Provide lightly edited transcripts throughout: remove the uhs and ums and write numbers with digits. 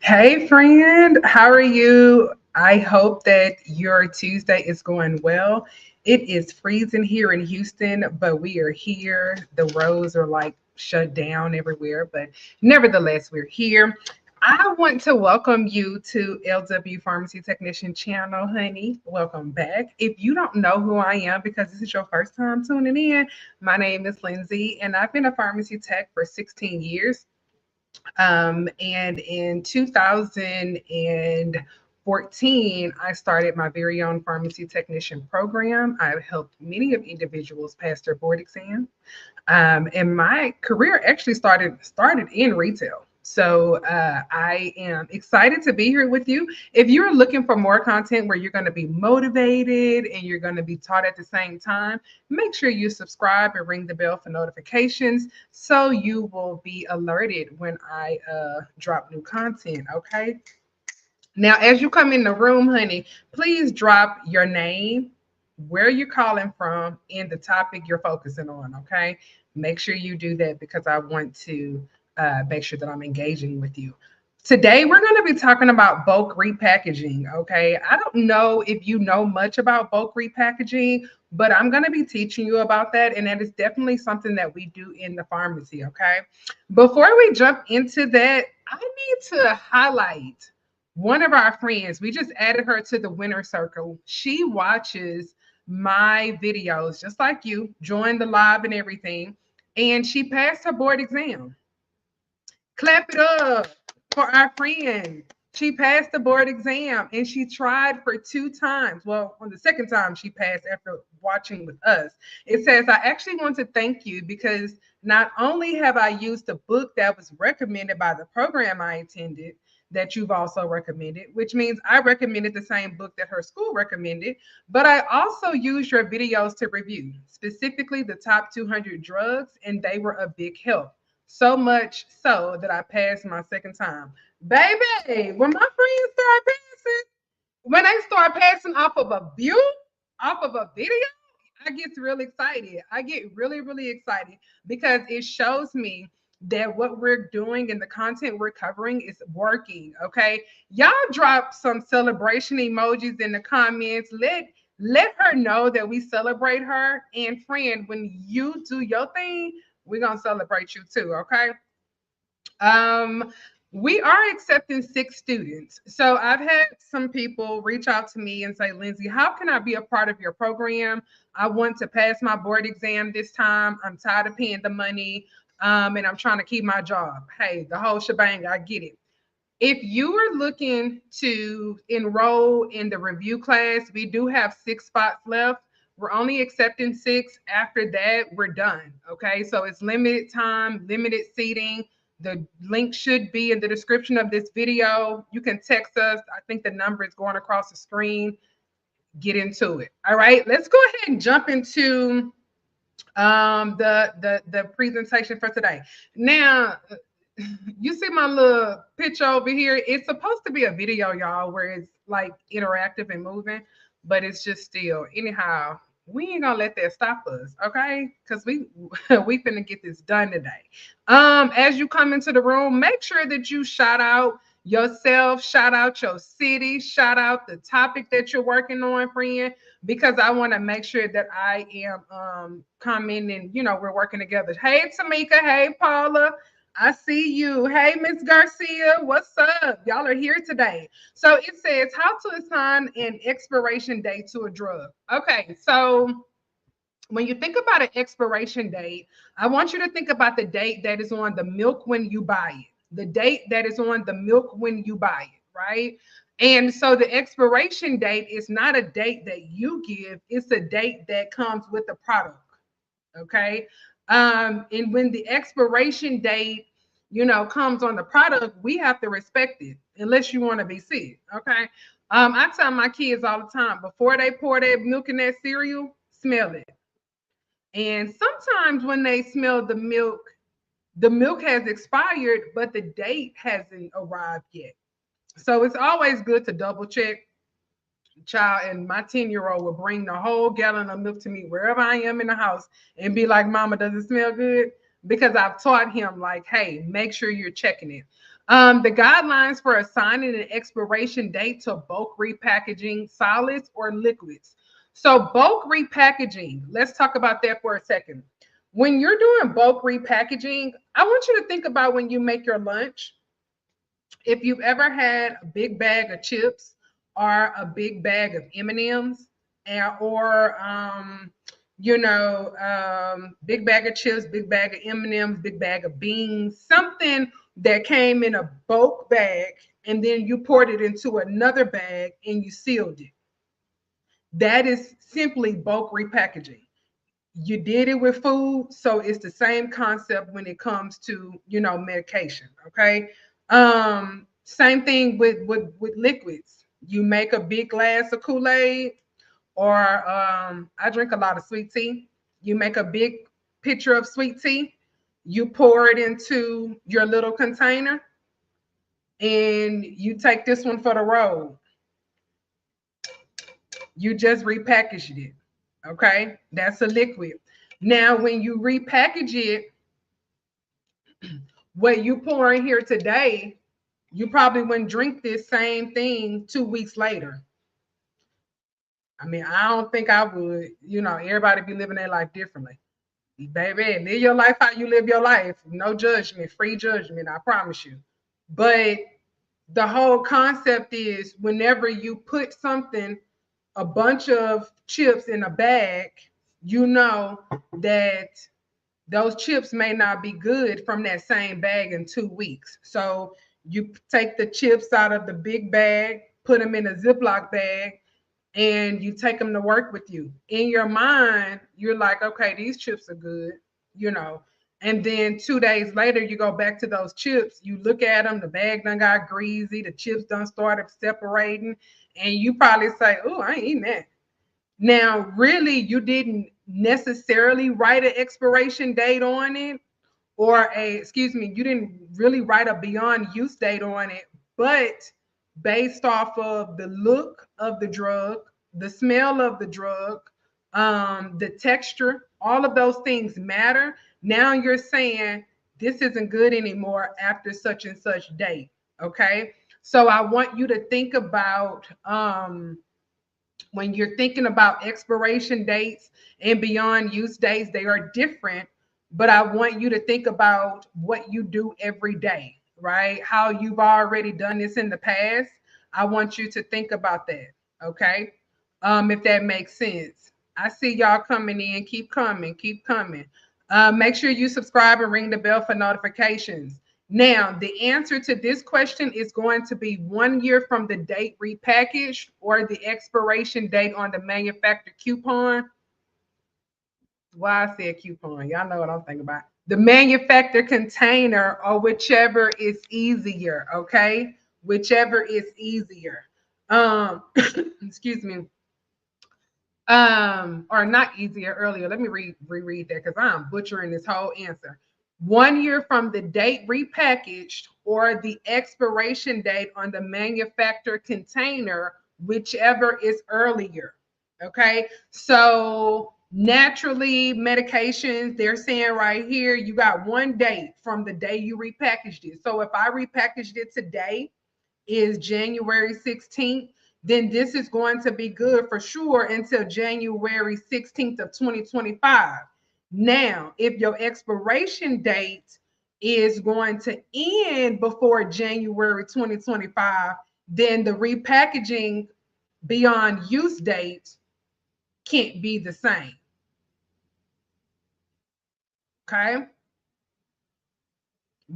Hey, friend, how are you? I hope that your Tuesday is going well. It is freezing here in Houston, but we are here. The roads are like shut down everywhere, but nevertheless, we're here. I want to welcome you to LW Pharmacy Technician channel, honey. Welcome back. If you don't know who I am because this is your first time tuning in, my name is Lindsay, and I've been a pharmacy tech for 16 years. And in 2014, I started my very own pharmacy technician program. I've helped many of individuals pass their board exam. And my career actually started in retail. So I am excited to be here with you. If you're looking for more content where you're going to be motivated and you're going to be taught at the same time, make sure you subscribe and ring the bell for notifications so you will be alerted when I drop new content. Okay. Now, as you come in the room, honey, please drop your name, where you're calling from, and the topic you're focusing on. Okay. Make sure you do that because I want to make sure that I'm engaging with you. Today, we're going to be talking about bulk repackaging. Okay. I don't know if you know much about bulk repackaging, but I'm going to be teaching you about that. And that is definitely something that we do in the pharmacy. Okay. Before we jump into that, I need to highlight one of our friends. We just added her to the winner circle. She watches my videos just like you, joined the live and everything, and she passed her board exam. Clap it up for our friend. She passed the board exam and she tried for two times. Well, on the second time she passed after watching with us. It says, I actually want to thank you because not only have I used a book that was recommended by the program I attended, that you've also recommended, which means I recommended the same book that her school recommended, but I also used your videos to review, specifically the top 200 drugs, and they were a big help. So much so that I passed my second time. Baby, when my friends start passing, when they start passing off of a view, off of a video, I get really excited. I get really, really excited because it shows me that what we're doing and the content we're covering is working. Okay. Y'all drop some celebration emojis in the comments. Let her know that we celebrate her. And friend, when you do your thing, we're gonna celebrate you too. Okay. Um, we are accepting 6 students. So I've had some people reach out to me and say, Lindsay, how can I be a part of your program? I want to pass my board exam this time. I'm tired of paying the money, and I'm trying to keep my job. Hey, the whole shebang, I get it. If you are looking to enroll in the review class, we do have 6 spots left. We're only accepting 6. After that, we're done. Okay. So it's limited time, limited seating. The link should be in the description of this video. You can text us. I think the number is going across the screen. Get into it. All right. Let's go ahead and jump into the presentation for today. Now, you see my little picture over here. It's supposed to be a video, y'all, where it's like interactive and moving, but it's just still. Anyhow, we ain't gonna let that stop us, okay? Because we finna get this done today. As you come into the room, make sure that you shout out yourself, shout out your city, shout out the topic that you're working on, friend, because I want to make sure that I am commenting, we're working together. Hey Tamika, hey Paula, I see you. Hey, Miss Garcia, what's up? Y'all are here today. So it says how to assign an expiration date to a drug. Okay, so when you think about an expiration date, I want you to think about the date that is on the milk when you buy it, the date that is on the milk when you buy it, right? And so the expiration date is not a date that you give, it's a date that comes with the product. Okay. And when the expiration date, comes on the product, we have to respect it unless you want to be sick. Okay. I tell my kids all the time before they pour that milk in that cereal, smell it. And sometimes when they smell the milk has expired, but the date hasn't arrived yet. So it's always good to double check, child. And my 10-year-old will bring the whole gallon of milk to me wherever I am in the house and be like, Mama, does it smell good? because I've taught him like, hey, make sure you're checking it. The guidelines for assigning an expiration date to bulk repackaging solids or liquids. So bulk repackaging, let's talk about that for a second. When you're doing bulk repackaging, I want you to think about when you make your lunch. If you've ever had a big bag of chips or a big bag of M&Ms, or big bag of chips, big bag of M&Ms, big bag of beans, something that came in a bulk bag, and then you poured it into another bag and you sealed it. That is simply bulk repackaging. You did it with food, so it's the same concept when it comes to medication. Okay. Same thing with liquids. You make a big glass of Kool-Aid, or I drink a lot of sweet tea. You make a big pitcher of sweet tea, you pour it into your little container, and you take this one for the road. You just repackaged it. Okay, that's a liquid. Now, when you repackage it, what you pour in here today, you probably wouldn't drink this same thing 2 weeks later. I mean, I don't think I would. Everybody be living their life differently. Baby, live your life how you live your life. No judgment, free judgment, I promise you. But the whole concept is whenever you put something, a bunch of chips in a bag, you know that those chips may not be good from that same bag in 2 weeks. So you take the chips out of the big bag, put them in a Ziploc bag, and you take them to work with you. In your mind, you're like, okay, these chips are good, And then 2 days later, you go back to those chips, you look at them, the bag done got greasy, the chips done started separating, and you probably say, oh, I ain't eating that. Now, really, you didn't necessarily write an expiration date on it, or you didn't really write a beyond use date on it, but based off of the look of the drug, the smell of the drug, the texture, all of those things matter. Now you're saying this isn't good anymore after such and such date. Okay. So I want you to think about when you're thinking about expiration dates and beyond use dates, they are different, but I want you to think about what you do every day, right? How you've already done this in the past. I want you to think about that, okay? If that makes sense. I see y'all coming in. Keep coming, keep coming. Make sure you subscribe and ring the bell for notifications. Now, the answer to this question is going to be 1 year from the date repackaged or the expiration date on the manufacturer coupon. Why I said coupon, y'all know what I'm thinking about. The manufacturer container, or whichever is easier, okay? Whichever is easier. Excuse me. Or not easier earlier. Let me reread that because I'm butchering this whole answer. 1 year from the date repackaged or the expiration date on the manufacturer container, whichever is earlier. Okay, so naturally, medications, they're saying right here, you got one date from the day you repackaged it. So if I repackaged it today, is January 16th, then this is going to be good for sure until January 16th of 2025. Now, if your expiration date is going to end before January 2025, then the repackaging beyond use date can't be the same. Okay?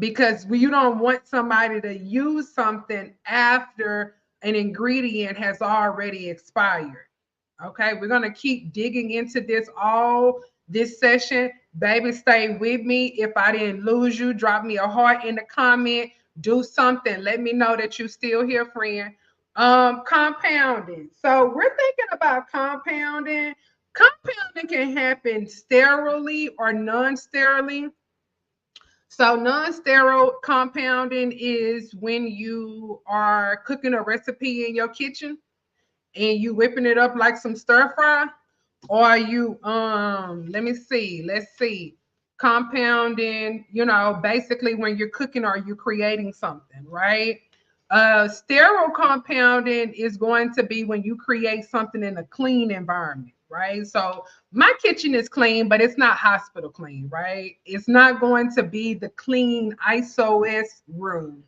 Because you don't want somebody to use something after an ingredient has already expired. Okay, we're going to keep digging into this all this session. Baby, stay with me. If I didn't lose you, drop me a heart in the comment. Do something. Let me know that you're still here, friend. Compounding. So we're thinking about compounding. Compounding can happen sterilely or non-sterilely. So non-sterile compounding is when you are cooking a recipe in your kitchen and you whipping it up like some stir fry, or you let's see. compounding, basically when you're cooking or you're creating something, right? Sterile compounding is going to be when you create something in a clean environment, right? So my kitchen is clean, but it's not hospital clean, right? It's not going to be the clean ISOS room.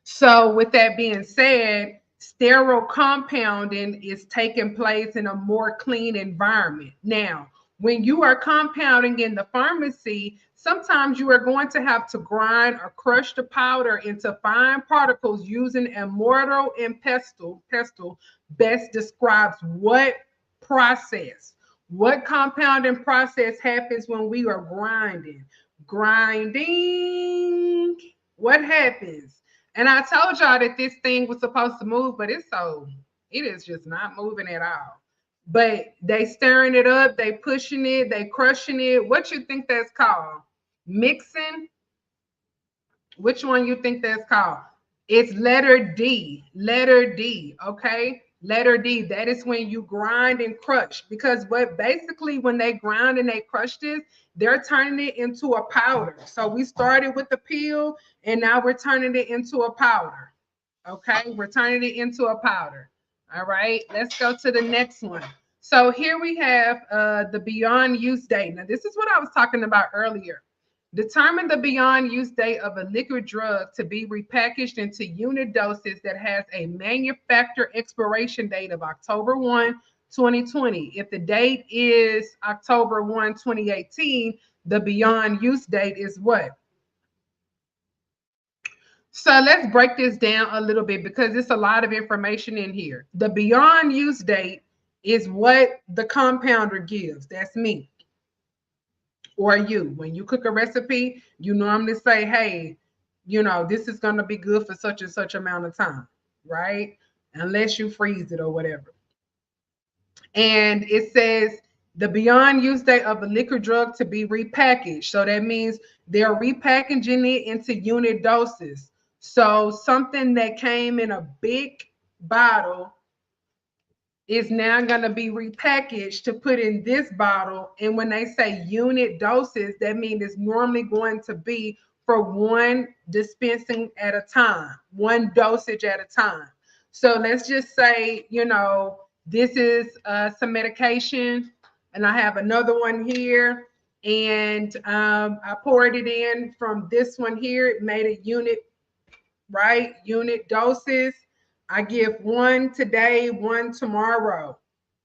So with that being said, sterile compounding is taking place in a more clean environment. Now, when you are compounding in the pharmacy, sometimes you are going to have to grind or crush the powder into fine particles using a mortar and pestle. Pestle best describes what process, what compounding process happens when we are grinding. Grinding, what happens? And I told y'all that this thing was supposed to move, but it is just not moving at all. But they stirring it up, they pushing it, they crushing it. What you think that's called? Mixing? Which one you think that's called? It's letter D. Letter D. Okay. Letter D. That is when you grind and crush. Because what basically when they grind and they crush this, they're turning it into a powder. So we started with the peel and now we're turning it into a powder. Okay. We're turning it into a powder. All right. Let's go to the next one. So here we have the beyond use date. Now, this is what I was talking about earlier. Determine the beyond use date of a liquid drug to be repackaged into unit doses that has a manufacturer expiration date of October 1, 2020. If the date is October 1, 2018, the beyond use date is what? So let's break this down a little bit because it's a lot of information in here. The beyond use date is what the compounder gives. That's me. Or you. When you cook a recipe, you normally say, hey, this is going to be good for such and such amount of time, right? Unless you freeze it or whatever. And it says the beyond use date of a liquid drug to be repackaged. So that means they're repackaging it into unit doses. So something that came in a big bottle is now going to be repackaged to put in this bottle. And when they say unit doses, that means it's normally going to be for one dispensing at a time, one dosage at a time. So let's just say, this is some medication, and I have another one here, and I poured it in from this one here. It made a unit, right? Unit doses. I give one today, one tomorrow.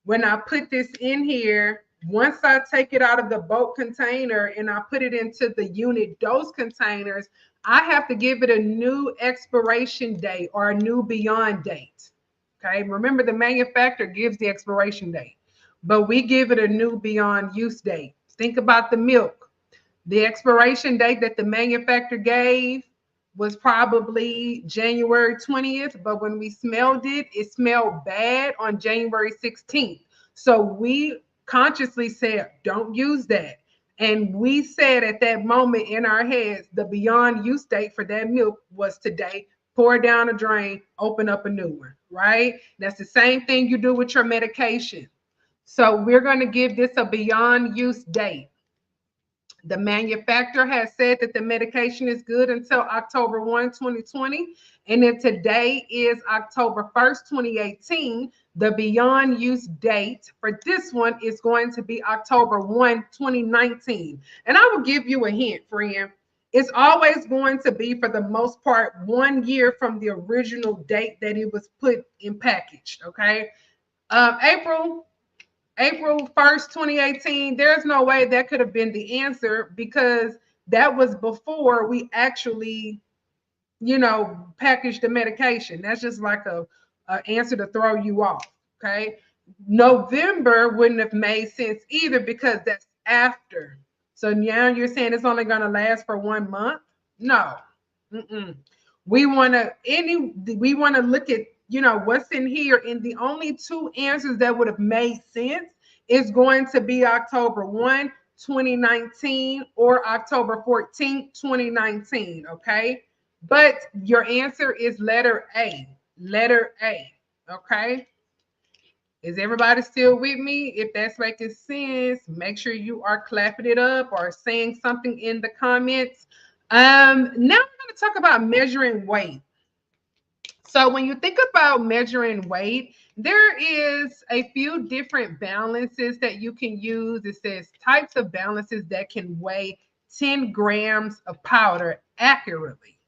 When I put this in here, once I take it out of the bulk container and I put it into the unit dose containers, I have to give it a new expiration date or a new beyond date. Okay, remember the manufacturer gives the expiration date, but we give it a new beyond use date. Think about the milk. The expiration date that the manufacturer gave was probably January 20th, but when we smelled it, it smelled bad on January 16th. So we consciously said, don't use that. And we said at that moment in our heads, the beyond use date for that milk was today. Pour down a drain, open up a new one, right? That's the same thing you do with your medication. So we're going to give this a beyond use date. The manufacturer has said that the medication is good until October 1, 2020. And then today is October 1st, 2018. The beyond use date for this one is going to be October 1, 2019. And I will give you a hint, friend. It's always going to be, for the most part, 1 year from the original date that it was put in packaged, okay? April 1st, 2018, there's no way that could have been the answer because that was before we actually, packaged the medication. That's just like a answer to throw you off, okay? November wouldn't have made sense either because that's after. So now you're saying it's only going to last for 1 month? No. We want to look at what's in here, and the only two answers that would have made sense is going to be October 1, 2019 or October 14, 2019, okay? But your answer is letter A. Letter A, okay? Is everybody still with me? If that's making sense, make sure you are clapping it up or saying something in the comments. Now we're going to talk about measuring weight. So when you think about measuring weight, there is a few different balances that you can use. It says types of balances that can weigh 10 grams of powder accurately.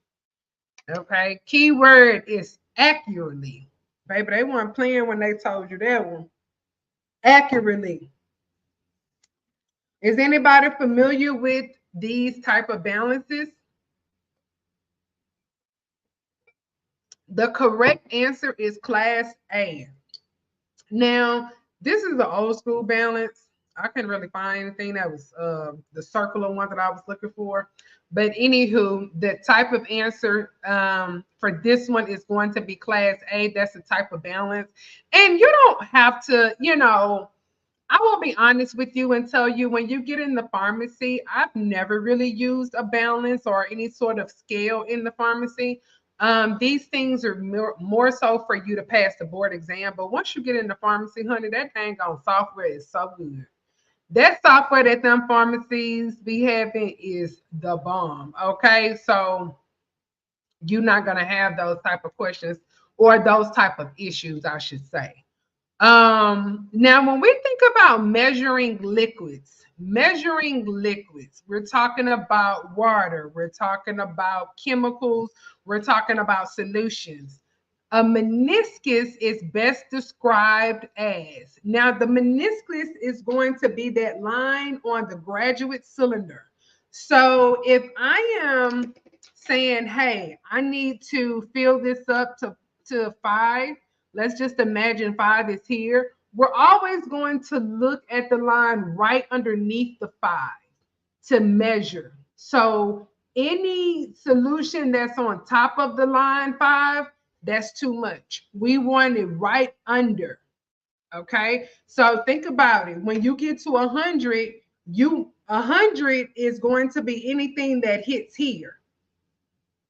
Okay, keyword is accurately. Baby, they weren't playing when they told you that one. Accurately. Is anybody familiar with these type of balances? The correct answer is class A. Now, this is the old school balance. I couldn't really find anything that was the circular one that I was looking for. But anywho, the type of answer for this one is going to be class A. That's the type of balance. And you don't have to, I will be honest with you and tell you when you get in the pharmacy, I've never really used a balance or any sort of scale in the pharmacy. These things are more so for you to pass the board exam. But once you get in the pharmacy, honey, that dang on software is so good. That software that them pharmacies be having is the bomb. Okay, so you're not gonna have those type of questions or those type of issues, I should say. Now when we think about measuring liquids, we're talking about water, we're talking about chemicals, we're talking about solutions. A meniscus is best described as, now the meniscus is going to be that line on the graduate cylinder. So if I am saying, hey, I need to fill this up to 5, let's just imagine 5 is here. We're always going to look at the line right underneath the 5 to measure. So any solution that's on top of the line 5, that's too much. We want it right under. Okay. So think about it. When you get to 100, 100 is going to be anything that hits here.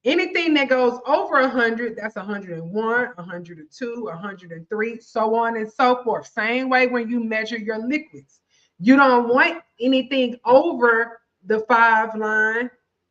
Anything that goes over 100, that's 101, 102, 103, so on and so forth. Same way when you measure your liquids. You don't want anything over the 5 line,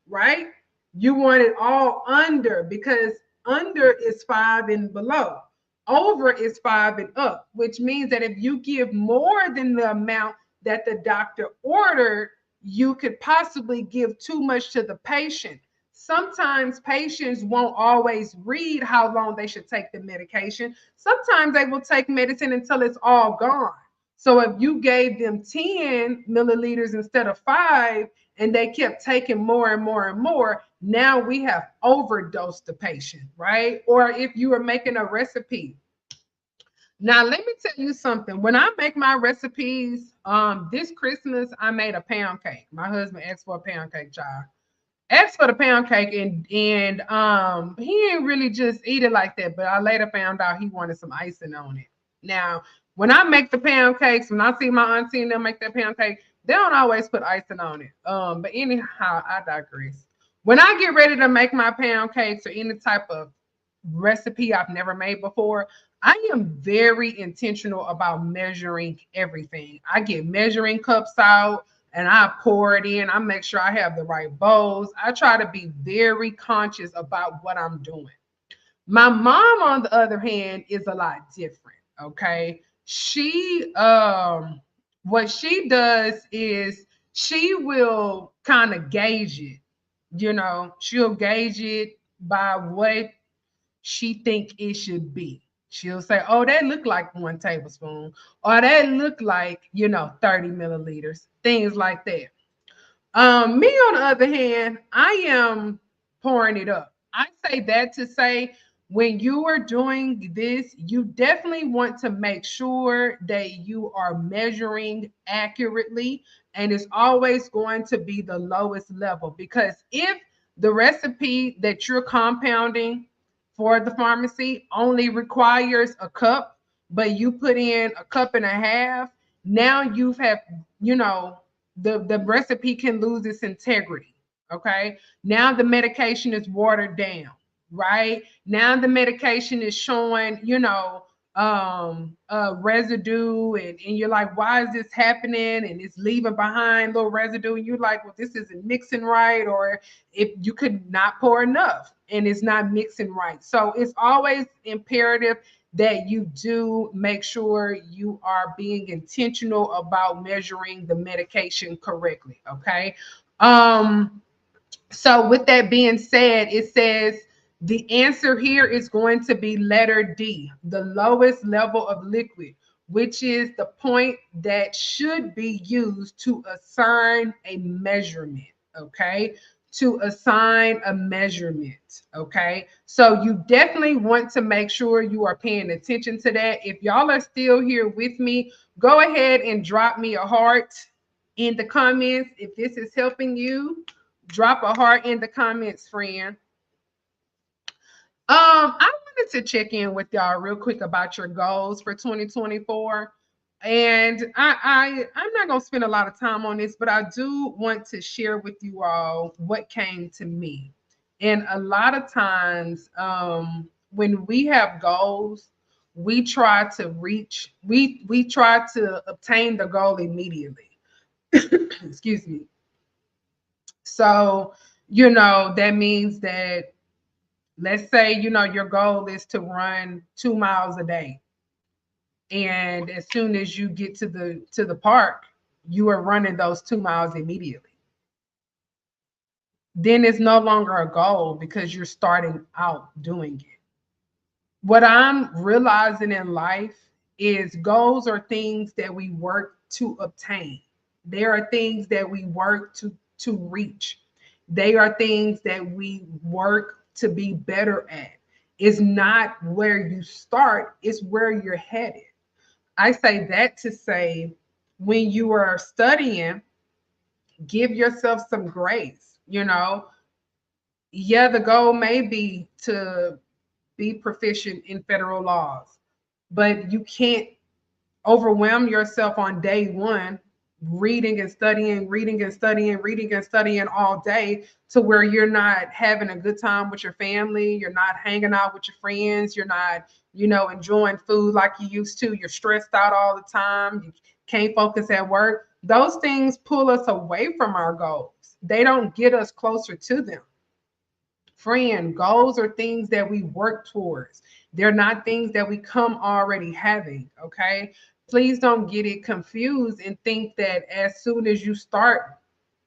right? You want it all under, because under is 5 and below. Over is 5 and up, which means that if you give more than the amount that the doctor ordered, you could possibly give too much to the patient. Sometimes patients won't always read how long they should take the medication. Sometimes they will take medicine until it's all gone. So if you gave them 10 milliliters instead of 5, and they kept taking more and more and more, now we have overdosed the patient, right? Or if you are making a recipe. Now, let me tell you something. When I make my recipes, this Christmas, I made a pound cake. My husband asked for a pound cake, child. Asked for the pound cake, and he didn't really just eat it like that, but I later found out he wanted some icing on it. Now, when I make the pound cakes, when I see my auntie and them make that pound cake, they don't always put icing on it. But anyhow, I digress. When I get ready to make my pound cakes or any type of recipe I've never made before, I am very intentional about measuring everything. I get measuring cups out and I pour it in. I make sure I have the right bowls. I try to be very conscious about what I'm doing. My mom, on the other hand, is a lot different. Okay. What she does is she will kind of gauge it. She'll gauge it by what she think it should be. She'll say, oh, that looked like 1 tablespoon, or that looked like, 30 milliliters, things like that. Me, on the other hand, I am pouring it up. I say that to say, when you are doing this, you definitely want to make sure that you are measuring accurately, and it's always going to be the lowest level, because if the recipe that you're compounding for the pharmacy only requires a cup, but you put in a cup and a half, now you have, the recipe can lose its integrity. Okay. Now the medication is watered down, right? Now the medication is showing, residue, and you're like, why is this happening? And it's leaving behind little residue, and you're like, well, this isn't mixing right, or if you could not pour enough and it's not mixing right. So it's always imperative that you do make sure you are being intentional about measuring the medication correctly. Okay. So with that being said, it says the answer here is going to be letter D, the lowest level of liquid, which is the point that should be used to assign a measurement. Okay. To assign a measurement. Okay. So you definitely want to make sure you are paying attention to that. If y'all are still here with me, go ahead and drop me a heart in the comments if this is helping you. Drop a heart in the comments, friend. I wanted to check in with y'all real quick about your goals for 2024. And I'm not gonna spend a lot of time on this, but I do want to share with you all what came to me. And a lot of times, when we have goals, we try to obtain the goal immediately. Excuse me. So, that means that, let's say, your goal is to run 2 miles a day. And as soon as you get to the park, you are running those 2 miles immediately. Then it's no longer a goal because you're starting out doing it. What I'm realizing in life is goals are things that we work to obtain. There are things that we work to reach. They are things that we work to be better at. It's not where you start, it's where you're headed. I say that to say, when you are studying, give yourself some grace. Yeah, the goal may be to be proficient in federal laws, but you can't overwhelm yourself on day one reading and studying, reading and studying, reading and studying all day, to where you're not having a good time with your family, you're not hanging out with your friends, you're not, enjoying food like you used to, you're stressed out all the time, you can't focus at work. Those things pull us away from our goals. They don't get us closer to them. Friend, goals are things that we work towards. They're not things that we come already having. Okay. Please don't get it confused and think that as soon as you start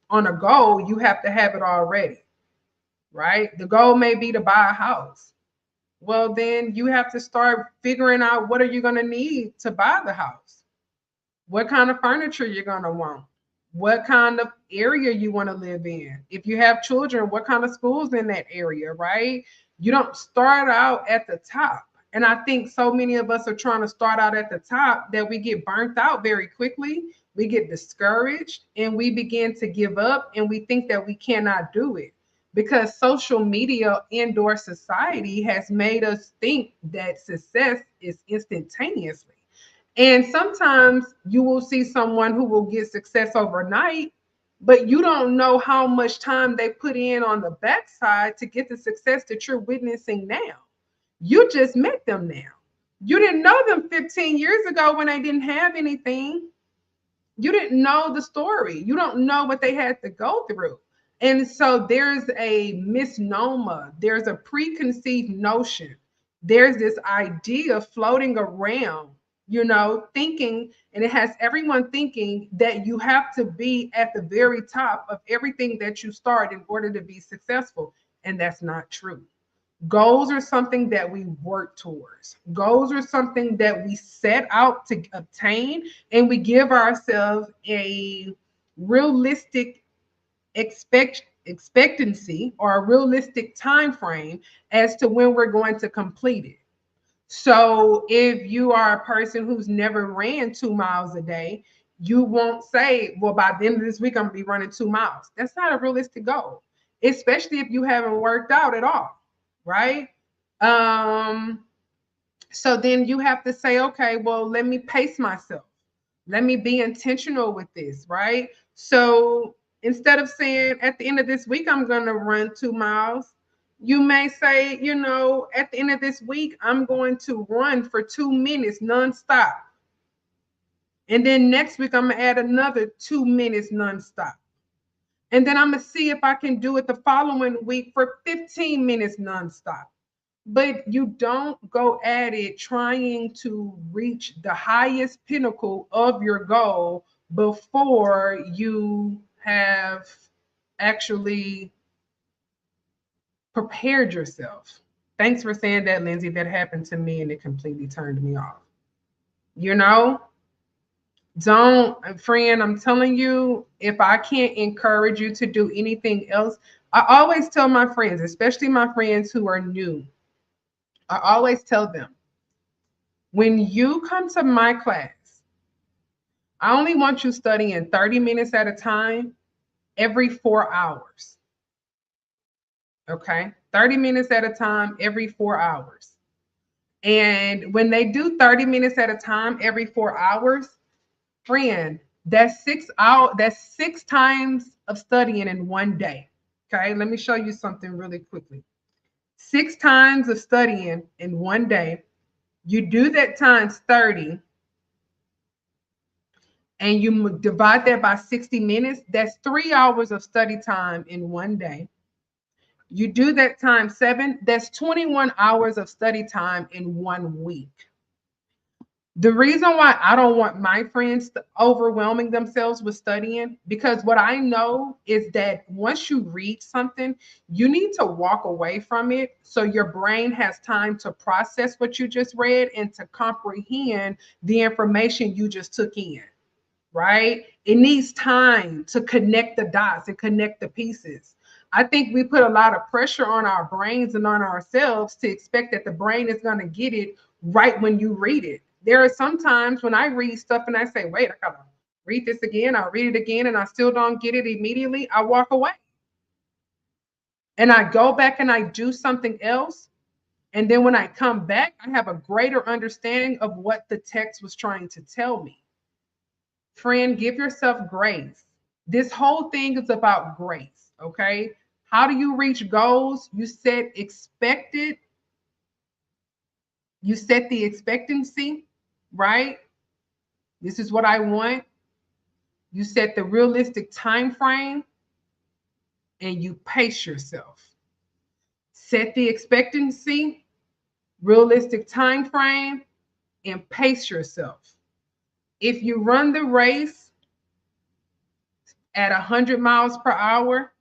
on a goal, you have to have it already. Right. The goal may be to buy a house. Well, then you have to start figuring out, what are you going to need to buy the house? What kind of furniture you're going to want? What kind of area you want to live in? If you have children, what kind of schools in that area, right? You don't start out at the top. And I think so many of us are trying to start out at the top that we get burnt out very quickly. We get discouraged and we begin to give up, and we think that we cannot do it because social media and or society has made us think that success is instantaneously. And sometimes you will see someone who will get success overnight, but you don't know how much time they put in on the backside to get the success that you're witnessing now. You just met them now. You didn't know them 15 years ago when they didn't have anything. You didn't know the story. You don't know what they had to go through. And so there's a misnomer, there's a preconceived notion, there's this idea floating around, thinking, and it has everyone thinking that you have to be at the very top of everything that you start in order to be successful. And that's not true. Goals are something that we work towards. Goals are something that we set out to obtain, and we give ourselves a realistic expectancy or a realistic time frame as to when we're going to complete it. So if you are a person who's never ran 2 miles a day, you won't say, well, by the end of this week, I'm gonna be running 2 miles. That's not a realistic goal, especially if you haven't worked out at all, right? So then you have to say, okay, well, let me pace myself. Let me be intentional with this, right? So instead of saying at the end of this week, I'm going to run 2 miles, You may say, you know, at the end of this week, I'm going to run for 2 minutes nonstop. And then next week, I'm going to add another 2 minutes nonstop. And then I'm going to see if I can do it the following week for 15 minutes nonstop. But you don't go at it trying to reach the highest pinnacle of your goal before you have actually prepared yourself. Thanks for saying that, Lindsay. That happened to me and it completely turned me off. You know, don't, friend, I'm telling you, if I can't encourage you to do anything else, I always tell my friends, especially my friends who are new, I always tell them, when you come to my class, I only want you studying 30 minutes at a time every 4 hours. Okay? 30 minutes at a time every 4 hours. And when they do 30 minutes at a time every 4 hours, friend, that's 6 hours, that's 6 times of studying in one day. Okay? Let me show you something really quickly. 6 times of studying in one day. You do that times 30 and you divide that by 60 minutes, that's 3 hours of study time in one day. You do that times 7, that's 21 hours of study time in 1 week. The reason why I don't want my friends overwhelming themselves with studying, because what I know is that once you read something, you need to walk away from it so your brain has time to process what you just read and to comprehend the information you just took in. Right? It needs time to connect the dots and connect the pieces. I think we put a lot of pressure on our brains and on ourselves to expect that the brain is going to get it right when you read it. There are some times when I read stuff and I say, wait, I gotta read this again. I'll read it again and I still don't get it immediately. I walk away. And I go back and I do something else. And then when I come back, I have a greater understanding of what the text was trying to tell me. Friend, give yourself grace. This whole thing is about grace, okay? How do you reach goals? You set the expectancy, right? This is what I want. You set the realistic time frame and you pace yourself. Set the expectancy, realistic time frame, and pace yourself. If you run the race at 100 miles per hour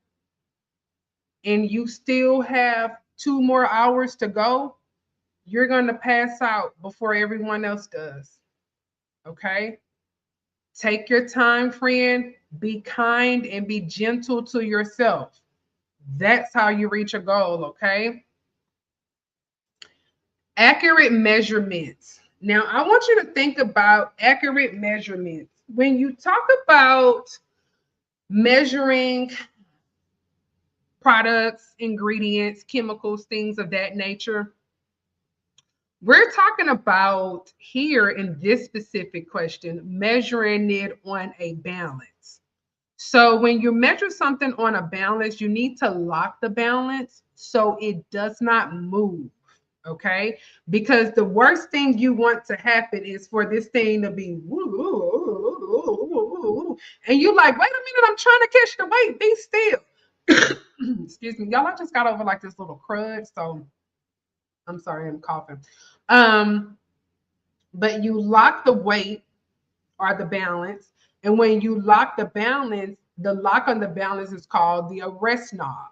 and you still have 2 more hours to go, you're going to pass out before everyone else does. Okay? Take your time, friend. Be kind and be gentle to yourself. That's how you reach a goal, okay? Accurate measurements. Now, I want you to think about accurate measurements. When you talk about measuring products, ingredients, chemicals, things of that nature, we're talking about here in this specific question, measuring it on a balance. So when you measure something on a balance, you need to lock the balance so it does not move. Okay, because the worst thing you want to happen is for this thing to be and you're like, wait a minute, I'm trying to catch the weight, be still. Excuse me, y'all, I just got over like this little crud, so I'm sorry, I'm coughing. But you lock the weight or the balance, and when you lock the balance, the lock on the balance is called the arrest knob.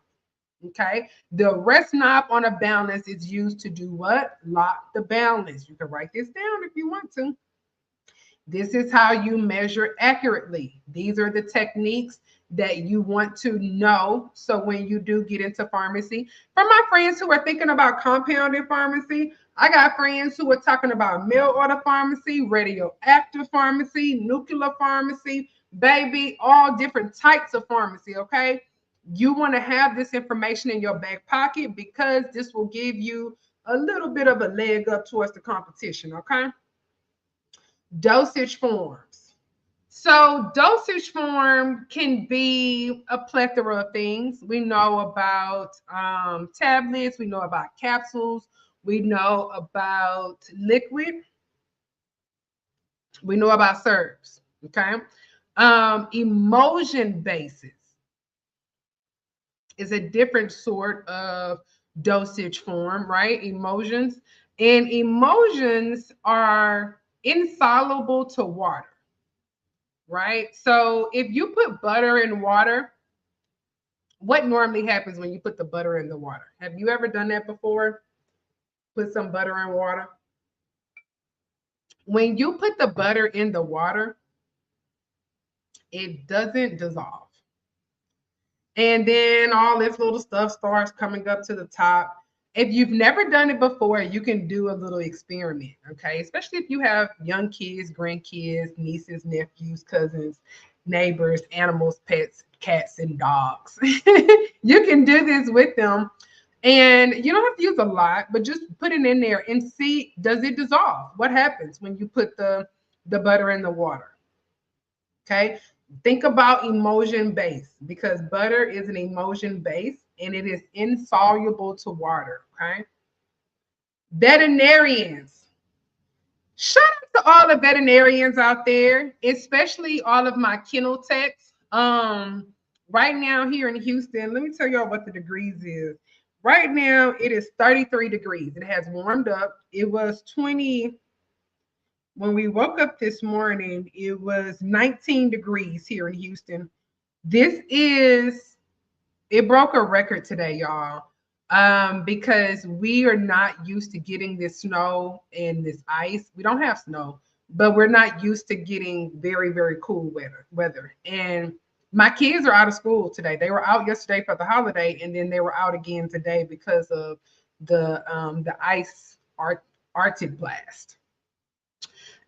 Okay, the arrest knob on a balance is used to do what? Lock the balance. You can write this down if you want to. This is how you measure accurately. These are the techniques that you want to know. So when you do get into pharmacy, for my friends who are thinking about compounded pharmacy, I got friends who are talking about mail order pharmacy, radioactive pharmacy, nuclear pharmacy, baby, all different types of pharmacy, okay? You want to have this information in your back pocket because this will give you a little bit of a leg up towards the competition, okay? Dosage forms. So dosage form can be a plethora of things. We know about tablets, we know about capsules, we know about liquid, we know about syrups. Okay. Emulsion bases is a different sort of dosage form, right? Emulsions. And emulsions are insoluble to water, right? So if you put butter in water, what normally happens when you put the butter in the water? Have you ever done that before? Put some butter in water. When you put the butter in the water, it doesn't dissolve. And then all this little stuff starts coming up to the top. If you've never done it before, you can do a little experiment, okay? Especially if you have young kids, grandkids, nieces, nephews, cousins, neighbors, animals, pets, cats, and dogs. You can do this with them. And you don't have to use a lot, but just put it in there and see, does it dissolve? What happens when you put the butter in the water? Okay. Think about emulsion base because butter is an emulsion base and it is insoluble to water. Okay. Veterinarians. Shout out to all the veterinarians out there, especially all of my kennel techs. Right now here in Houston, let me tell y'all what the degrees is. Right now it is 33 degrees. It has warmed up. It was 20 when we woke up this morning. It was 19 degrees here in Houston. This is it broke a record today, y'all. Because we are not used to getting this snow and this ice. We don't have snow, but we're not used to getting very, very cool weather. And my kids are out of school today. They were out yesterday for the holiday, and then they were out again today because of the ice Arctic blast.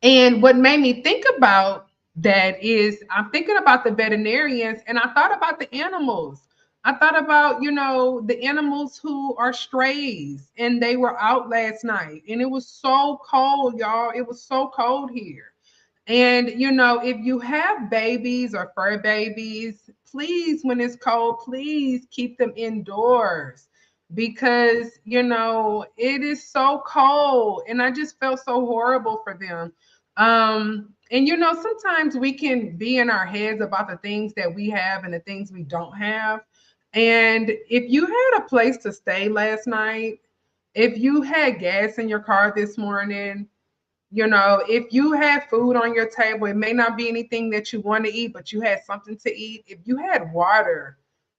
And what made me think about that is I'm thinking about the veterinarians and I thought about the animals. I thought about, the animals who are strays and they were out last night and it was so cold, y'all. It was so cold here. And, if you have babies or fur babies, please, when it's cold, please keep them indoors because, it is so cold. And I just felt so horrible for them. And sometimes we can be in our heads about the things that we have and the things we don't have. And if you had a place to stay last night, if you had gas in your car this morning, if you had food on your table, it may not be anything that you want to eat, but you had something to eat. If you had water,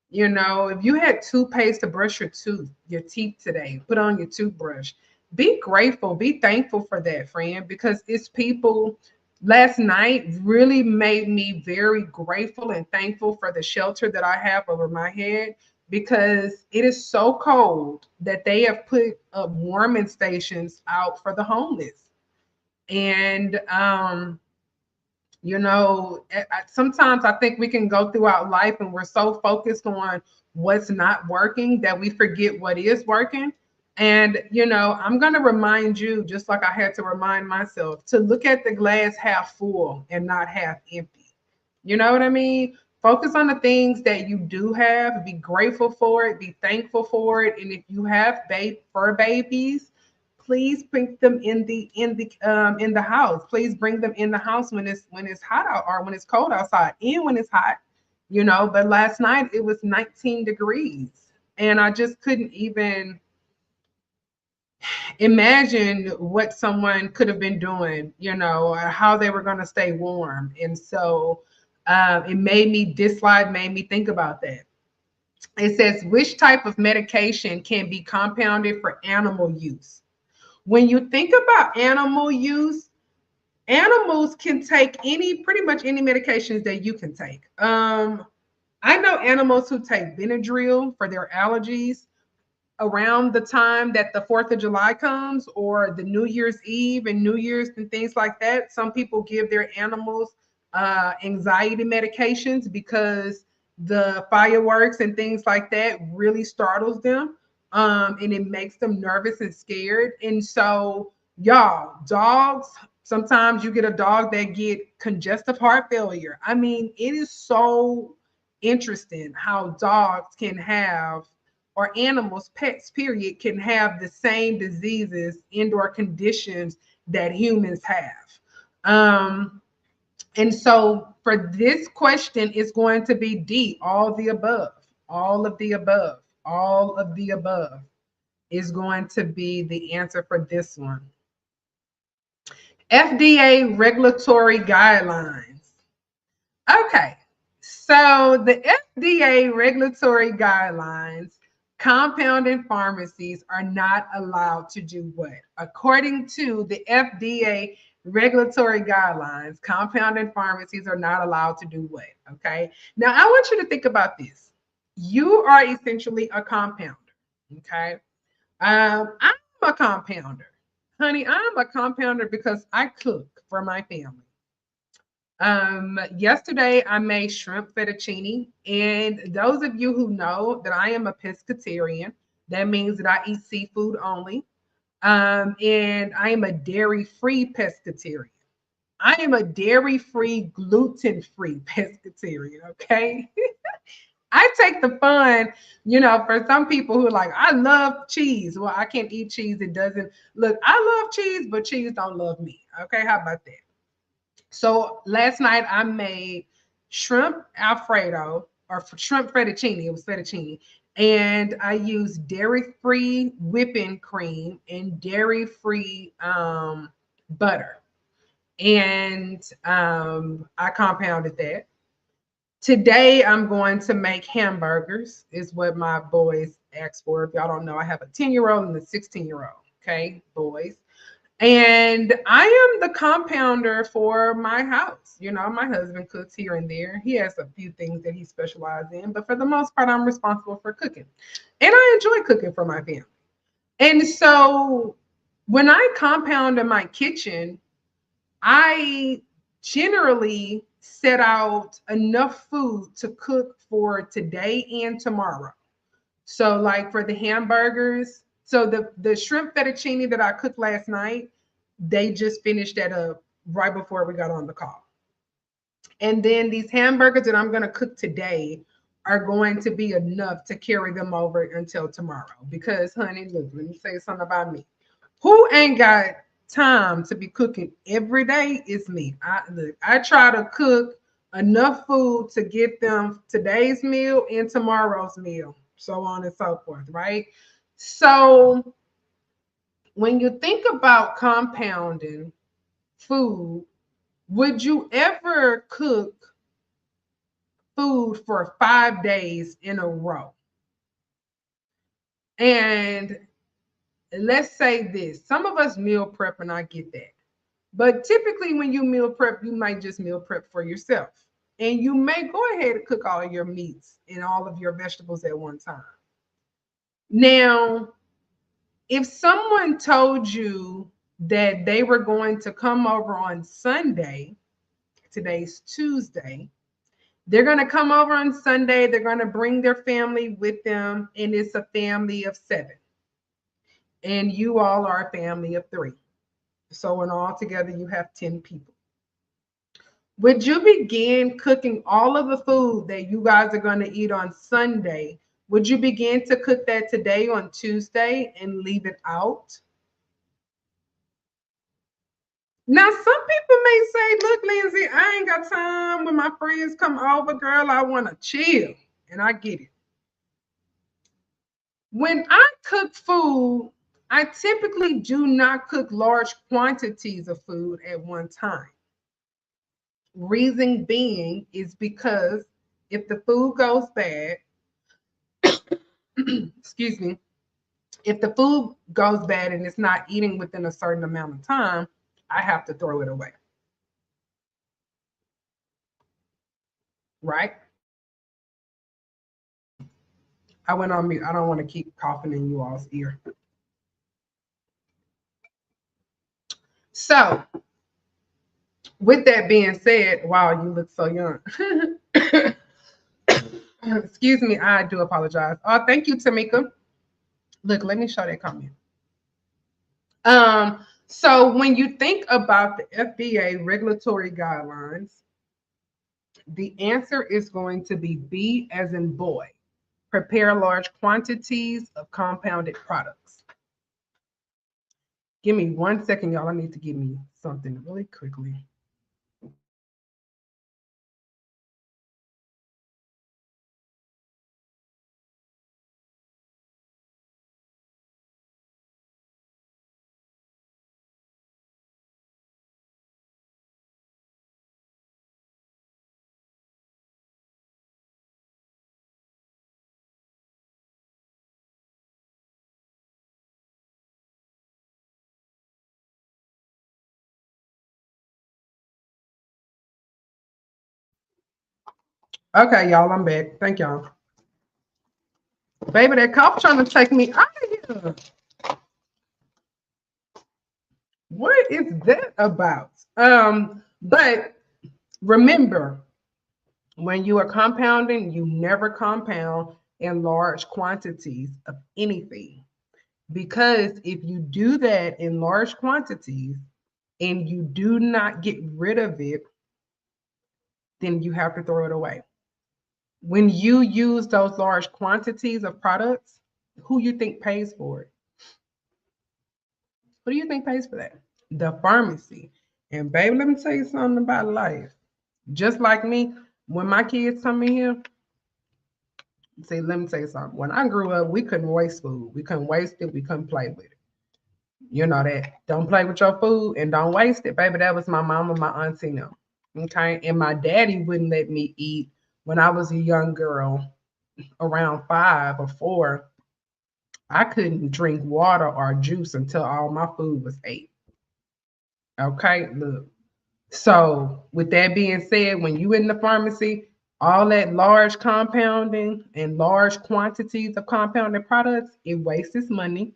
if you had toothpaste to brush your teeth today, put on your toothbrush, be grateful, be thankful for that, friend, because it's people last night really made me very grateful and thankful for the shelter that I have over my head because it is so cold that they have put up warming stations out for the homeless. And sometimes I think we can go throughout life and we're so focused on what's not working that we forget what is working. And, I'm going to remind you, just like I had to remind myself, to look at the glass half full and not half empty. You know what I mean? Focus on the things that you do have, be grateful for it, be thankful for it. And if you have fur babies, please bring them in the house. Please bring them in the house when it's hot out or when it's cold outside and when it's hot, but last night it was 19 degrees and I just couldn't even imagine what someone could have been doing, or how they were going to stay warm. And so it made me think about that. It says, which type of medication can be compounded for animal use? When you think about animal use, animals can take pretty much any medications that you can take. I know animals who take Benadryl for their allergies around the time that the 4th of July comes or the New Year's Eve and New Year's and things like that. Some people give their animals anxiety medications because the fireworks and things like that really startles them, and it makes them nervous and scared. And so, y'all, dogs, Sometimes you get a dog that get congestive heart failure. I mean, it is so interesting how dogs can have, or animals, pets, period, can have the same diseases, indoor conditions that humans have. Um, and so for this question, it's going to be D, all the above, all of the above, all of the above is going to be the answer for this one. FDA regulatory guidelines. Okay, so the FDA regulatory guidelines, compounding pharmacies are not allowed to do what? According to the FDA regulatory guidelines, compounding pharmacies are not allowed to do what? Okay, now I want you to think about this. You are essentially a compounder. Okay, I'm a compounder. Honey, I'm a compounder because I cook for my family. Yesterday I made shrimp fettuccine, and those of you who know that I am a pescatarian, that means that I eat seafood only. And I am a dairy-free pescatarian. I am a dairy-free, gluten-free pescatarian, okay? I take the fun, for some people who are like, I love cheese. Well, I can't eat cheese. It doesn't look, I love cheese, but cheese don't love me. Okay, how about that? So last night I made shrimp Alfredo or shrimp fettuccine. It was fettuccine. And I used dairy-free whipping cream and dairy-free butter. And I compounded that. Today I'm going to make hamburgers, is what my boys asked for. If y'all don't know, I have a 10-year-old and a 16-year-old. Okay, boys. And I am the compounder for my house. My husband cooks here and there. He has a few things that he specializes in, but for the most part, I'm responsible for cooking. And I enjoy cooking for my family. And so when I compound in my kitchen, I generally set out enough food to cook for today and tomorrow. So like for the hamburgers, so the shrimp fettuccine that I cooked last night, they just finished that up right before we got on the call. And then these hamburgers that I'm going to cook today are going to be enough to carry them over until tomorrow. Because, honey, look, let me say something about me. Who ain't got time to be cooking every day? Is me. I try to cook enough food to get them today's meal and tomorrow's meal, so on and so forth, right? So when you think about compounding food, would you ever cook food for 5 days in a row? And let's say this, some of us meal prep, and I get that. But typically when you meal prep, you might just meal prep for yourself. And you may go ahead and cook all of your meats and all of your vegetables at one time. Now, if someone told you that they were going to come over on Sunday, today's Tuesday, they're going to come over on Sunday, they're going to bring their family with them, and it's a family of 7. And you all are a family of 3. So in all together, you have 10 people. Would you begin cooking all of the food that you guys are going to eat on Sunday? Would you begin to cook that today on Tuesday and leave it out? Now, some people may say, look, Lindsay, I ain't got time when my friends come over, girl. I want to chill. And I get it. When I cook food, I typically do not cook large quantities of food at one time. Reason being is because if the food goes bad, excuse me, if the food goes bad and it's not eating within a certain amount of time, I have to throw it away. Right? I went on mute. I don't want to keep coughing in you all's ear. So, with that being said, wow, you look so young. Excuse me, I do apologize. Oh, thank you, Tamika. Look, let me show that comment. So when you think about the FDA regulatory guidelines, the answer is going to be B as in boy. Prepare large quantities of compounded products. Give me 1 second, y'all. I need to give me something really quickly. Okay, y'all, I'm back. Thank y'all. Baby, that cop trying to take me out of here. What is that about? But remember, when you are compounding, you never compound in large quantities of anything. Because if you do that in large quantities and you do not get rid of it, then you have to throw it away. When you use those large quantities of products, who you think pays for it? Who do you think pays for that? The pharmacy. And baby, let me tell you something about life. Just like me, when my kids come in here, see, let me tell you something. When I grew up, we couldn't waste food. We couldn't waste it. We couldn't play with it. You know that. Don't play with your food and don't waste it, baby. That was my mama, my auntie, no. Okay. And my daddy wouldn't let me eat when I was a young girl, around 5 or 4. I couldn't drink water or juice until all my food was ate. Okay, look. So, with that being said, when you in the pharmacy, all that large compounding and large quantities of compounded products, it wastes money.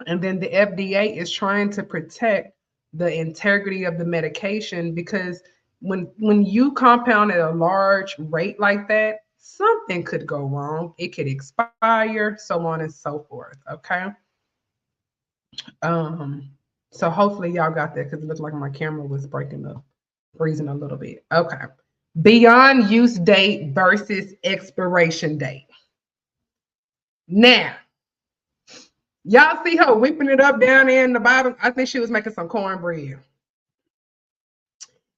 And then the FDA is trying to protect the integrity of the medication because when you compound at a large rate like that, something could go wrong. It could expire, so on and so forth. Okay. Um, so hopefully y'all got that because it looked like my camera was breaking up, freezing a little bit. Okay. Beyond use date versus expiration date. Now, y'all see her whipping it up down there in the bottom? I think she was making some cornbread.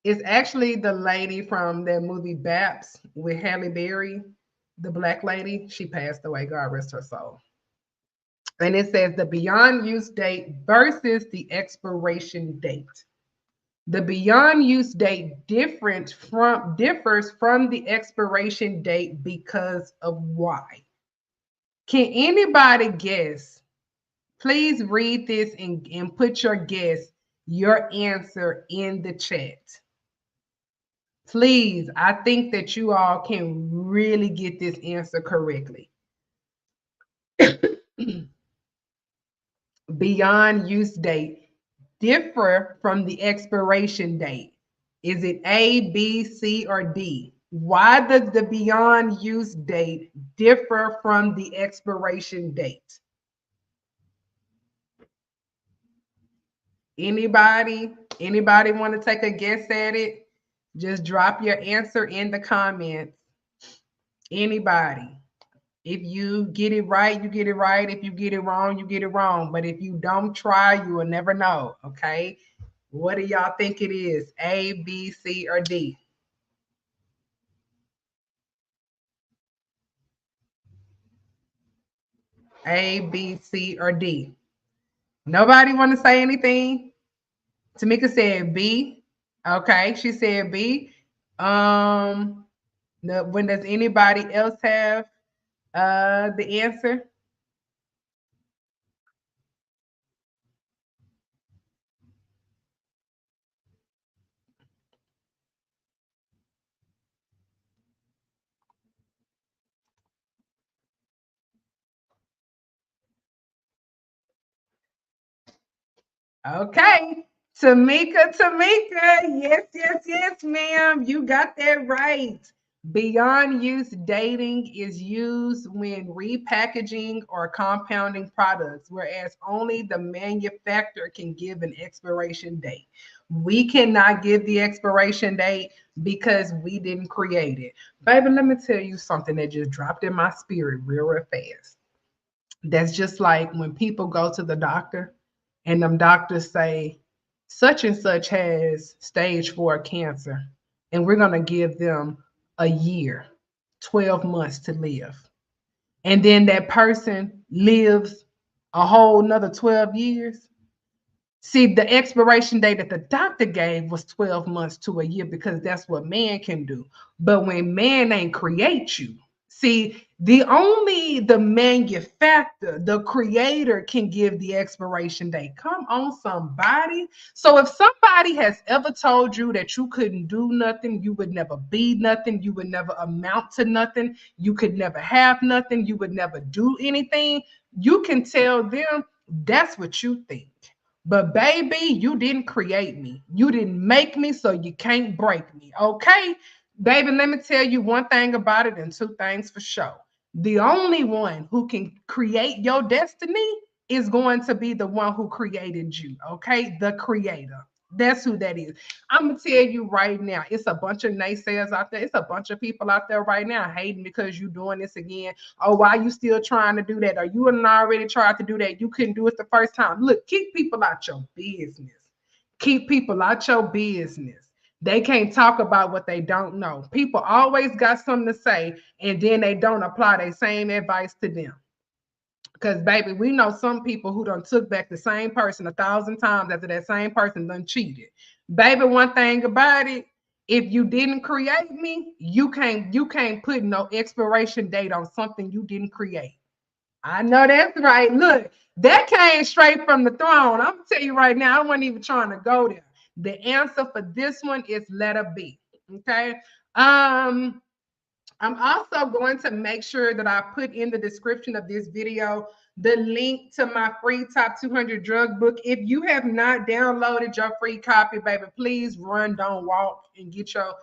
It's actually the lady from that movie Baps with Halle Berry, the black lady. She passed away. God rest her soul. And it says the beyond use date versus the expiration date. The beyond use date differs from the expiration date because of why. Can anybody guess? Please read this and put your guess, your answer in the chat. Please, I think that you all can really get this answer correctly. Beyond use date differ from the expiration date. Is it A, B, C, or D? Why does the beyond use date differ from the expiration date? Anybody? Anybody want to take a guess at it? Just drop your answer in the comments. Anybody? If you get it right, you get it right. If you get it wrong, you get it wrong. But if you don't try, you will never know. Okay. What do y'all think it is? A, B, C, or D? A, B, C, or D? Nobody want to say anything? Tamika said B. Okay, she said B. When does anybody else have the answer? Okay. Tamika, yes, yes, yes, ma'am. You got that right. Beyond use dating is used when repackaging or compounding products, whereas only the manufacturer can give an expiration date. We cannot give the expiration date because we didn't create it. Baby, let me tell you something that just dropped in my spirit real fast. That's just like when people go to the doctor and them doctors say, such and such has stage 4 cancer, and we're going to give them a year, 12 months to live. And then that person lives a whole nother 12 years. See, the expiration date that the doctor gave was 12 months to a year because that's what man can do. But when man ain't create you, see, the manufacturer, the creator can give the expiration date. Come on, somebody. So if somebody has ever told you that you couldn't do nothing, you would never be nothing, you would never amount to nothing, you could never have nothing, you would never do anything, you can tell them that's what you think. But baby, you didn't create me. You didn't make me, so you can't break me. Okay? Baby, let me tell you one thing about it and two things for sure. The only one who can create your destiny is going to be the one who created you. Okay? The creator. That's who that is. I'm gonna tell you right now, it's a bunch of naysayers out there. It's a bunch of people out there right now hating because you're doing this again. Oh, why you still trying to do that? Or you hadn't already tried to do that? You couldn't do it the first time. Look, keep people out your business. Keep people out your business. They can't talk about what they don't know. People always got something to say, and then they don't apply their same advice to them. Because baby, we know some people who done took back the same person 1,000 times after that same person done cheated. Baby, one thing about it, if you didn't create me, you can't put no expiration date on something you didn't create. I know that's right. Look, that came straight from the throne. I'm gonna tell you right now, I wasn't even trying to go there. The answer for this one is letter B. Okay. Um, I'm also going to make sure that I put in the description of this video the link to my free top 200 drug book. If you have not downloaded your free copy, baby, please run, don't walk, and get your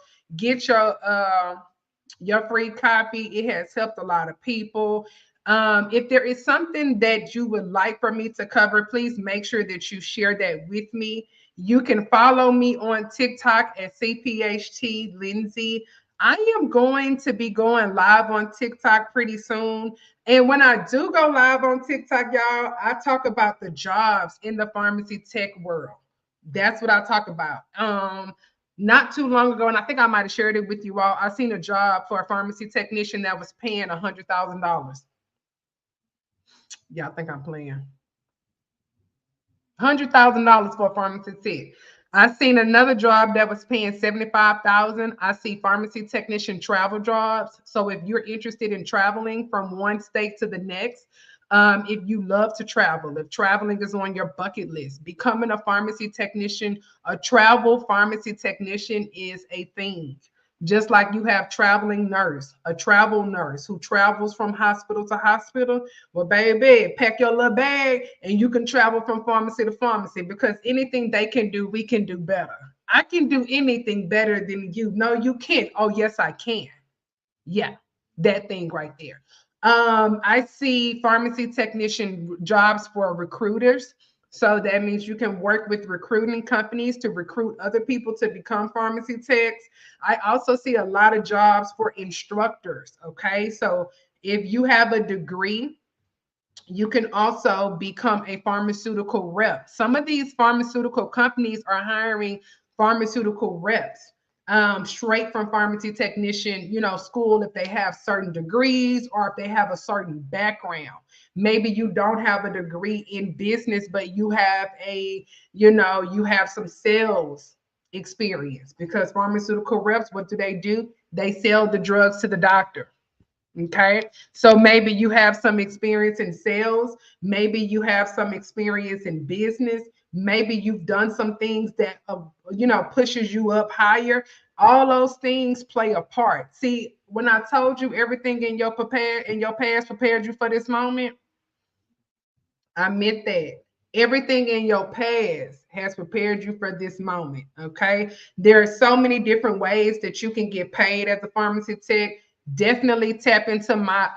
free copy. It has helped a lot of people. If there is something that you would like for me to cover, please make sure that you share that with me. You can follow me on TikTok at CPHT Lindsay. I am going to be going live on TikTok pretty soon. And when I do go live on TikTok, y'all, I talk about the jobs in the pharmacy tech world. That's what I talk about. Not too long ago, and I think I might have shared it with you all. I seen a job for a pharmacy technician that was paying $100,000. Yeah, I think I'm playing. $100,000 for a pharmacy tech. I seen another job that was paying 75,000. I see pharmacy technician travel jobs. So if you're interested in traveling from one state to the next, if you love to travel, if traveling is on your bucket list, becoming a pharmacy technician, a travel pharmacy technician is a thing. Just like you have traveling nurse, a travel nurse who travels from hospital to hospital. Well, baby, pack your little bag and you can travel from pharmacy to pharmacy because anything they can do, we can do better. I can do anything better than you. No, you can't. Oh, yes, I can. Yeah, that thing right there. I see pharmacy technician jobs for recruiters. So that means you can work with recruiting companies to recruit other people to become pharmacy techs. I also see a lot of jobs for instructors. Okay. So if you have a degree, you can also become a pharmaceutical rep. Some of these pharmaceutical companies are hiring pharmaceutical reps straight from pharmacy technician, school if they have certain degrees or if they have a certain background. Maybe you don't have a degree in business, but you have some sales experience because pharmaceutical reps, what do? They sell the drugs to the doctor. Okay. So maybe you have some experience in sales. Maybe you have some experience in business. Maybe you've done some things that, pushes you up higher. All those things play a part. See, when I told you everything in your past prepared you for this moment, I meant that. Everything in your past has prepared you for this moment. Okay. There are so many different ways that you can get paid as a pharmacy tech. Definitely tap into my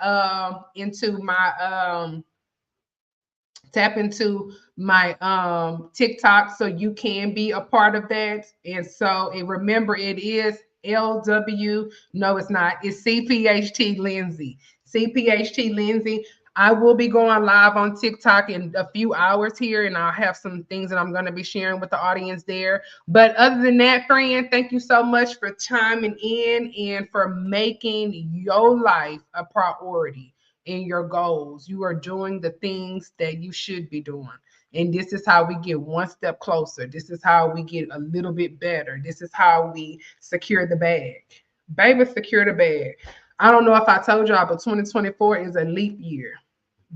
TikTok so you can be a part of that. And remember, it is LW. No, it's not. It's CPHT Lindsay. CPHT Lindsay. I will be going live on TikTok in a few hours here, and I'll have some things that I'm going to be sharing with the audience there. But other than that, friend, thank you so much for chiming in and for making your life a priority in your goals. You are doing the things that you should be doing. And this is how we get one step closer. This is how we get a little bit better. This is how we secure the bag. Baby, secure the bag. I don't know if I told y'all, but 2024 is a leap year.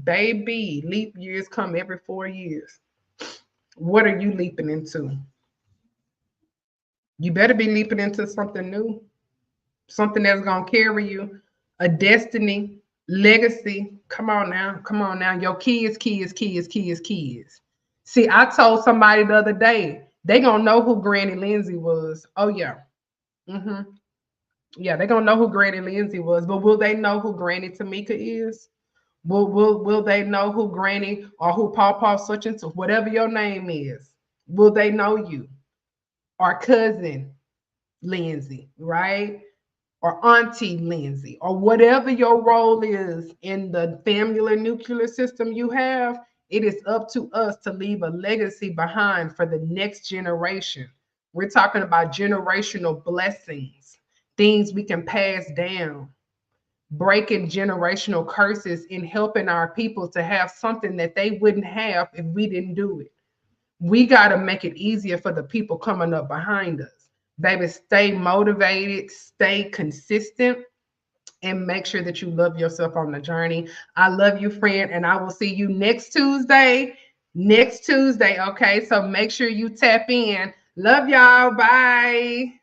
Baby, leap years come every 4 years. What are you leaping into? You better be leaping into something new, something that's going to carry you, a destiny, legacy. Come on now. Come on now. Your kids, kids, kids, kids, kids. See, I told somebody the other day, they going to know who Granny Lindsay was. Oh, yeah. Mm-hmm. Yeah, they're going to know who Granny Lindsay was. But will they know who Granny Tamika is? Will they know who Granny or who Paw such and so, whatever your name is? Will they know you? Or cousin Lindsay, right? Or Auntie Lindsay, or whatever your role is in the family nuclear system you have, it is up to us to leave a legacy behind for the next generation. We're talking about generational blessings, things we can pass down, breaking generational curses and helping our people to have something that they wouldn't have if we didn't do it. We got to make it easier for the people coming up behind us. Baby, stay motivated, stay consistent, and make sure that you love yourself on the journey. I love you, friend, and I will see you next Tuesday. Next Tuesday, okay? So make sure you tap in. Love y'all. Bye.